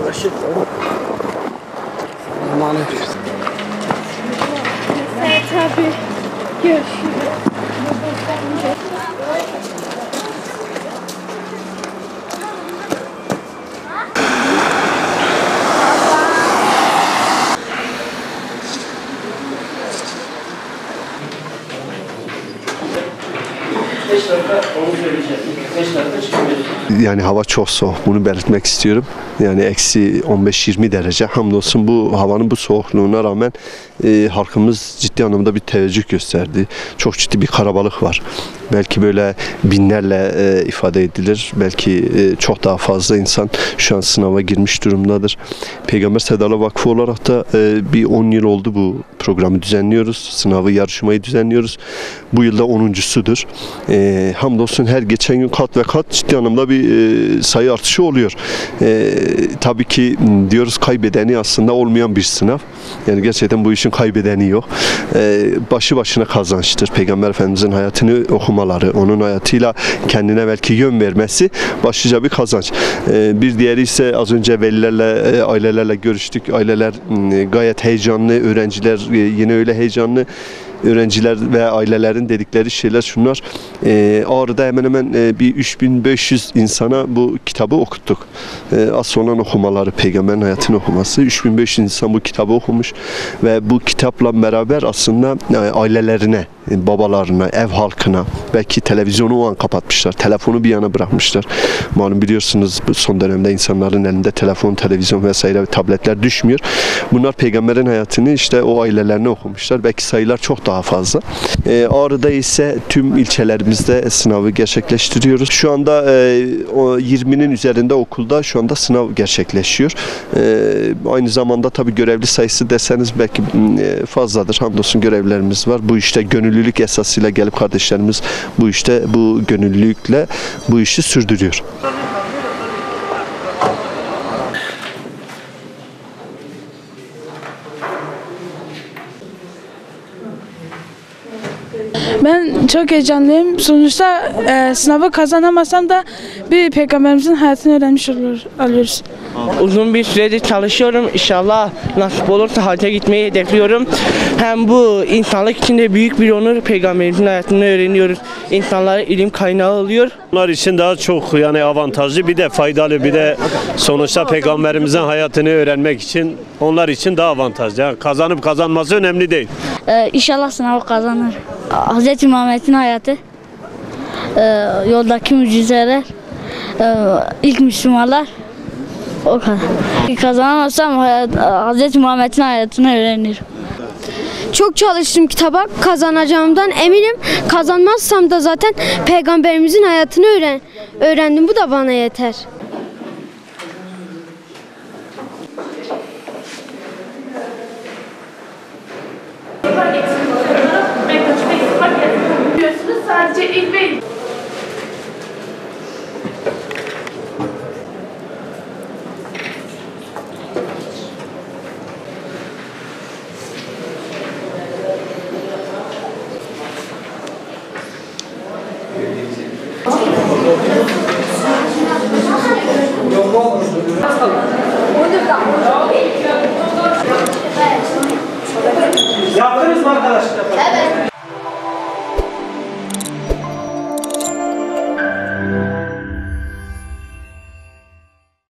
Görüşürüz. Tabii. Görüşürüz. Yani hava çok soğuk, bunu belirtmek istiyorum. Yani eksi 15-20 derece. Hamdolsun bu havanın bu soğukluğuna rağmen halkımız ciddi anlamda bir teveccüh gösterdi. Çok ciddi bir kalabalık var. Belki böyle binlerle ifade edilir. Belki çok daha fazla insan şu an sınava girmiş durumdadır. Peygamber Sevdaları Vakfı olarak da bir 10 yıl oldu bu programı düzenliyoruz. Sınavı, yarışmayı düzenliyoruz. Bu yılda 10.sudur. Hamdolsun her geçen gün kat ve kat ciddi anlamda bir sayı artışı oluyor. Tabii ki diyoruz kaybedeni aslında olmayan bir sınav. Yani gerçekten bu işin kaybedeni yok. Başı başına kazançtır. Peygamber Efendimizin hayatını okumaları, onun hayatıyla kendine belki yön vermesi başlıca bir kazanç. Bir diğeri ise az önce velilerle, ailelerle görüştük. Aileler gayet heyecanlı, öğrenciler yine öyle heyecanlı. Öğrenciler ve ailelerin dedikleri şeyler şunlar. Ağrı'da hemen hemen bir 3500 insana bu kitabı okuttuk. Asıl olan okumaları, Peygamberin hayatını okuması. 3500 insan bu kitabı okumuş ve bu kitapla beraber aslında ailelerine, babalarına, ev halkına, belki televizyonu o an kapatmışlar, telefonu bir yana bırakmışlar. Malum biliyorsunuz son dönemde insanların elinde telefon, televizyon vesaire tabletler düşmüyor. Bunlar Peygamberin hayatını işte o ailelerine okumuşlar. Belki sayılar çok daha fazla. Ağrı'da ise tüm ilçelerimizde sınavı gerçekleştiriyoruz. Şu anda o 20'nin üzerinde okulda şu anda sınav gerçekleşiyor. Aynı zamanda tabii görevli sayısı deseniz belki fazladır. Hamdolsun görevlilerimiz var. Bu işte gönüllülük esasıyla gelip kardeşlerimiz bu işte bu gönüllülükle bu işi sürdürüyor. Ben çok heyecanlıyım. Sonuçta sınavı kazanamasam da bir peygamberimizin hayatını öğrenmiş oluyoruz. Uzun bir süredir çalışıyorum. İnşallah nasip olursa hacca gitmeyi hedefliyorum. Hem bu insanlık için de büyük bir onur. Peygamberimizin hayatını öğreniyoruz. İnsanlara ilim kaynağı oluyor. Onlar için daha çok yani avantajlı, bir de faydalı, bir de sonuçta Peygamberimizin hayatını öğrenmek için onlar için daha avantajlı. Yani kazanıp kazanması önemli değil. İnşallah sınavı kazanır. Hz. Muhammed'in hayatı, yoldaki mucizeler, ilk Müslümanlar, o kadar. Kazanamazsam Hz. Muhammed'in hayatını öğrenirim. Çok çalıştım kitaba, kazanacağımdan eminim. Kazanmazsam da zaten Peygamberimizin hayatını öğrendim. Bu da bana yeter. Sadece ilk beyin. Yaptınız mı arkadaşlar?